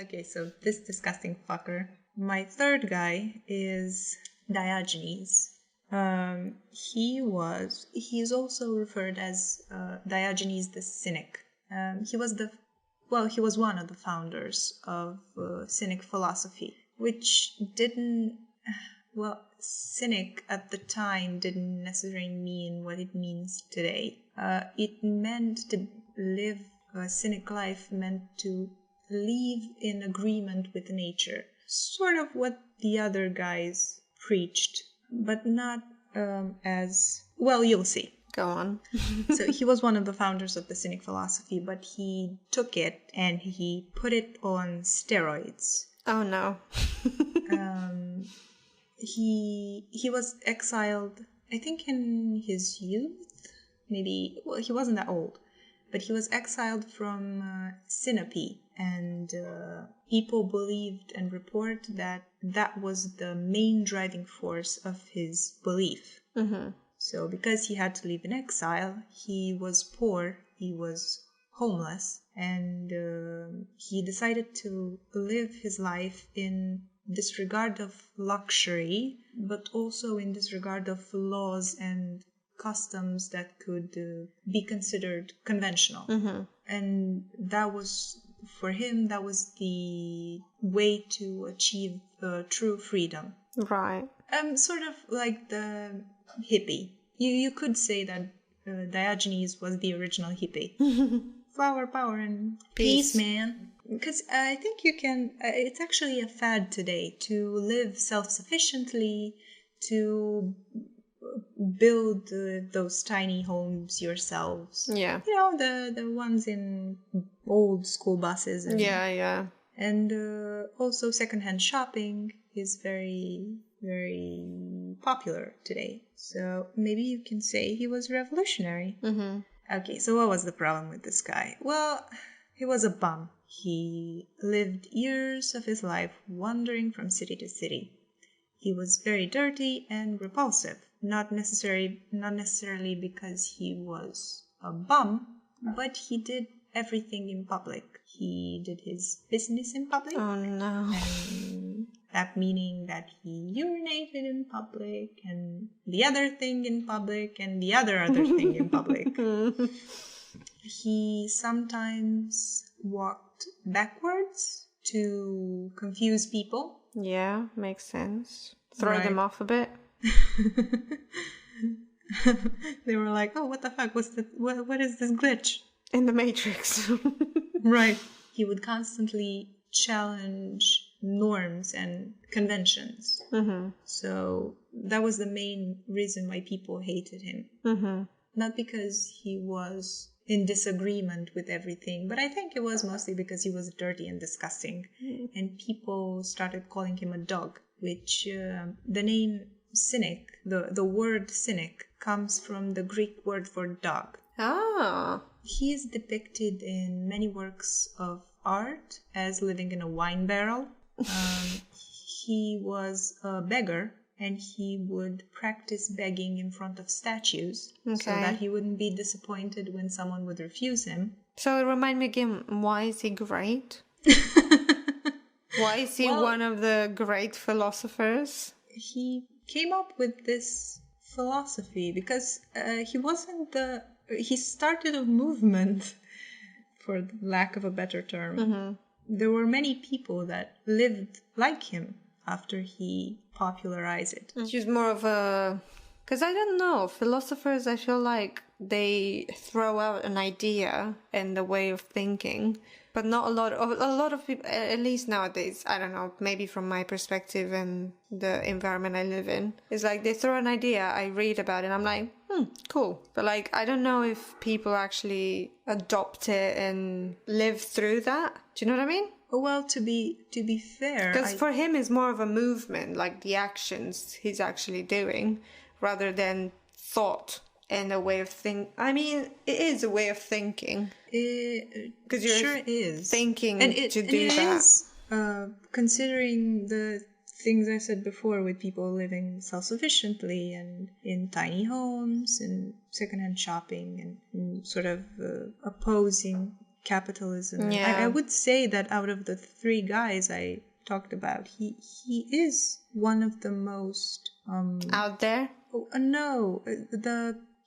Okay, so this disgusting fucker. My third guy is Diogenes. He is also referred as Diogenes the Cynic. He was one of the founders of Cynic philosophy, which cynic at the time didn't necessarily mean what it means today. It meant to live a cynic life, meant to live in agreement with nature. Sort of what the other guys preached, but not as well. You'll see. Go on. So he was one of the founders of the Cynic philosophy, but he took it and he put it on steroids. Oh no. He was exiled, I think, in his youth. Maybe, well, he wasn't that old, but he was exiled from Sinope, and people believed and report that that was the main driving force of his belief. Mm-hmm. So because he had to live in exile, he was poor, he was homeless, and he decided to live his life in disregard of luxury, but also in disregard of laws and customs that could be considered conventional. Mm-hmm. And that was, for him, that was the way to achieve true freedom. Right. Sort of like the hippie. You could say that Diogenes was the original hippie. Flower power and peace, man. Because I think you can, it's actually a fad today to live self-sufficiently, to build those tiny homes yourselves. Yeah. You know, the ones in old school buses. And, Yeah. And also secondhand shopping is very, very popular today. So maybe you can say he was revolutionary. Mm-hmm. Okay, so what was the problem with this guy? Well, he was a bum. He lived years of his life wandering from city to city. He was very dirty and repulsive. Not necessarily because he was a bum, but he did everything in public. He did his business in public. Oh no. And that meaning that he urinated in public, and the other thing in public, and the other thing in public. He sometimes walked backwards to confuse people. Yeah, makes sense. Throw Right. them off a bit. They were like, "Oh, what the fuck? What is this glitch?" In the Matrix. Right. He would constantly challenge norms and conventions. Mm-hmm. So that was the main reason why people hated him. Mm-hmm. Not because he was in disagreement with everything, but I think it was mostly because he was dirty and disgusting. And people started calling him a dog, which the name cynic, the word cynic, comes from the Greek word for dog. Ah. He is depicted in many works of art as living in a wine barrel. He was a beggar, and he would practice begging in front of statues so that he wouldn't be disappointed when someone would refuse him. So remind me again, why is he great? Why is he one of the great philosophers? He came up with this philosophy because he started a movement, for the lack of a better term. Mm-hmm. There were many people that lived like him after he popularized it. She's more of a... Because I don't know, philosophers, I feel like they throw out an idea and the way of thinking, but not a lot of people, at least nowadays, I don't know, maybe from my perspective and the environment I live in, it's like they throw an idea, I read about it, and I'm like, cool. But like, I don't know if people actually adopt it and live through that. Do you know what I mean? Well, to be fair, because for him it's more of a movement, like the actions he's actually doing, rather than thought and a way of think. I mean, it is a way of thinking. Because you're sure is thinking to do that. Is, considering the things I said before, with people living self-sufficiently and in tiny homes and secondhand shopping and sort of opposing capitalism. Yeah. I would say that out of the three guys I talked about, he is one of the most Out there? no,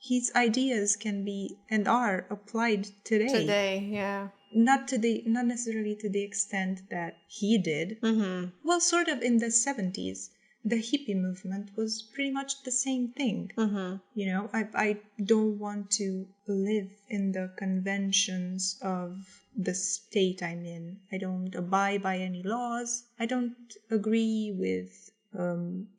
his ideas can be and are applied today. Today, yeah. Not necessarily to the extent that he did. Mm-hmm. Well, sort of in the 70s, the hippie movement was pretty much the same thing. Mm-hmm. You know, I don't want to live in the conventions of the state I'm in. I don't abide by any laws. I don't agree with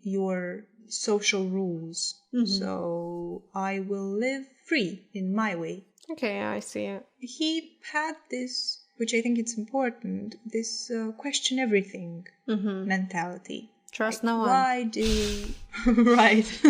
your social rules. Mm-hmm. So I will live free in my way. Okay, I see it. He had this, which I think it's important, this question everything mentality. Trust no one. Why do we... right.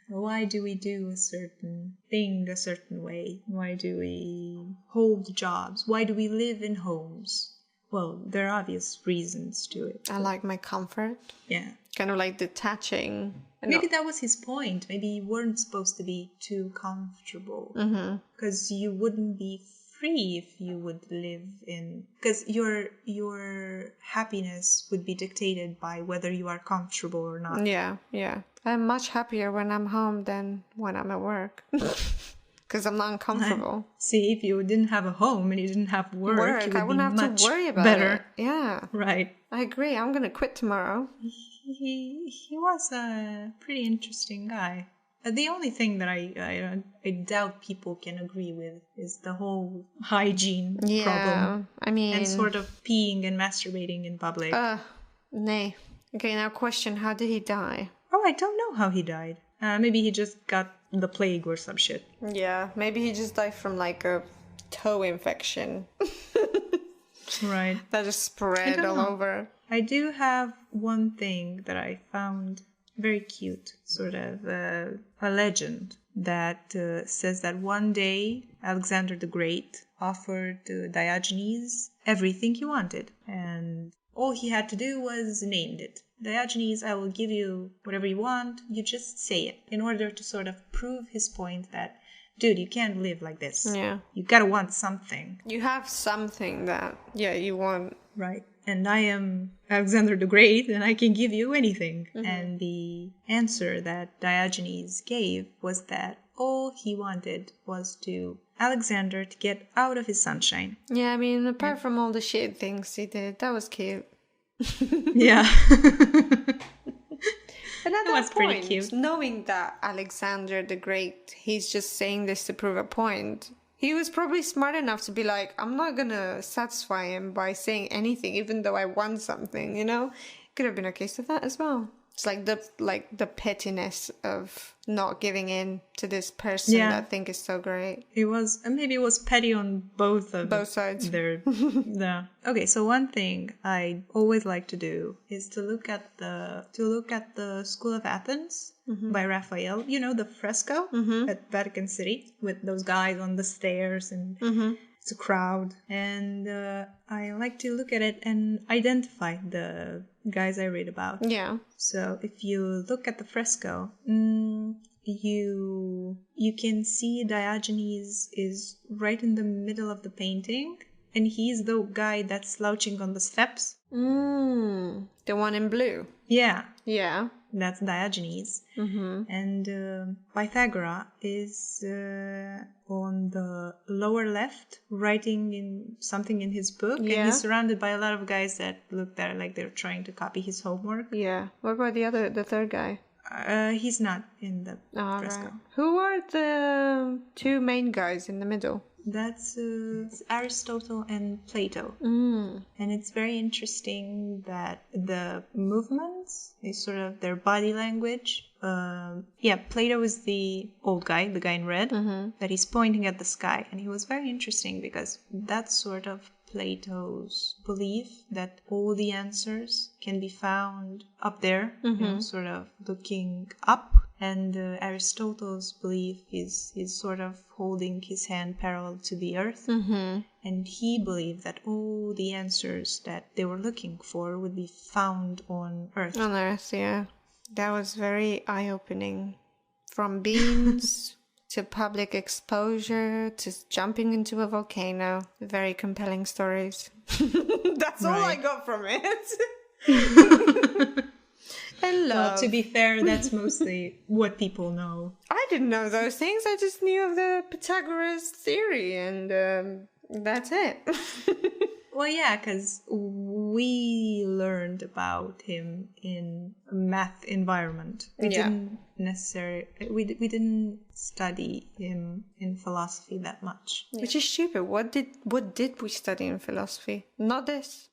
Why do we do a certain thing a certain way? Why do we hold jobs? Why do we live in homes? Well, there are obvious reasons to it. I like my comfort. Yeah. Kind of like detaching. Maybe that was his point. Maybe you weren't supposed to be too comfortable. Because you wouldn't be free if you would live in... Because your happiness would be dictated by whether you are comfortable or not. Yeah, yeah. I'm much happier when I'm home than when I'm at work. Because I'm not uncomfortable. See, if you didn't have a home and you didn't have work, you would I wouldn't be have much to worry about better. it. Yeah. Right. I agree. I'm going to quit tomorrow. He was a pretty interesting guy. The only thing that I doubt people can agree with is the whole hygiene problem. I mean... And sort of peeing and masturbating in public. Nay. Okay, now question, how did he die? Oh, I don't know how he died. Maybe he just got the plague or some shit. Yeah, maybe he just died from like a toe infection. Right. That just spread all over. I do have one thing that I found very cute, sort of a legend that says that one day Alexander the Great offered Diogenes everything he wanted, and all he had to do was name it. Diogenes, I will give you whatever you want, you just say it, in order to sort of prove his point that, dude, you can't live like this. Yeah. You gotta want something. You have something that, you want. Right. And I am Alexander the Great, and I can give you anything. And the answer that Diogenes gave was that all he wanted was Alexander to get out of his sunshine. Yeah, I mean, apart from all the shit things he did, that was cute. Yeah. And at that pretty point, cute. knowing that Alexander the Great, he's just saying this to prove a point, he was probably smart enough to be like, I'm not gonna satisfy him by saying anything, even though I want something, you know? Could have been a case of that as well. It's like the pettiness of not giving in to this person that I think is so great. It was, maybe it was petty on both sides. Yeah. Okay, so one thing I always like to do is to look at the School of Athens by Raphael. You know, the fresco at Vatican City with those guys on the stairs and it's a crowd. And I like to look at it and identify the guys I read about. Yeah. So if you look at the fresco, you can see Diogenes is right in the middle of the painting, and he's the guy that's slouching on the steps. The one in blue. Yeah. Yeah. That's Diogenes. And Pythagoras is on the lower left, writing something in his book. Yeah. And he's surrounded by a lot of guys that look there like they're trying to copy his homework. Yeah. What about the third guy? He's not in the fresco. Right. Who are the two main guys in the middle? That's Aristotle and Plato. And it's very interesting that the movements is sort of their body language. Plato is the old guy, the guy in red, that he's pointing at the sky. And he was very interesting because that's sort of Plato's belief that all the answers can be found up there, you know, sort of looking up. And Aristotle's belief is sort of holding his hand parallel to the earth. And he believed that all the answers that they were looking for would be found on earth. On earth, yeah. That was very eye-opening. From beans to public exposure, to jumping into a volcano. Very compelling stories. That's all I got from it. And love. Well, to be fair, that's mostly what people know. I didn't know those things. I just knew of the Pythagoras theory, and that's it. Well, yeah, because we learned about him in a math environment. We didn't necessarily... We didn't study him in philosophy that much. Which is stupid. What did we study in philosophy? Not this.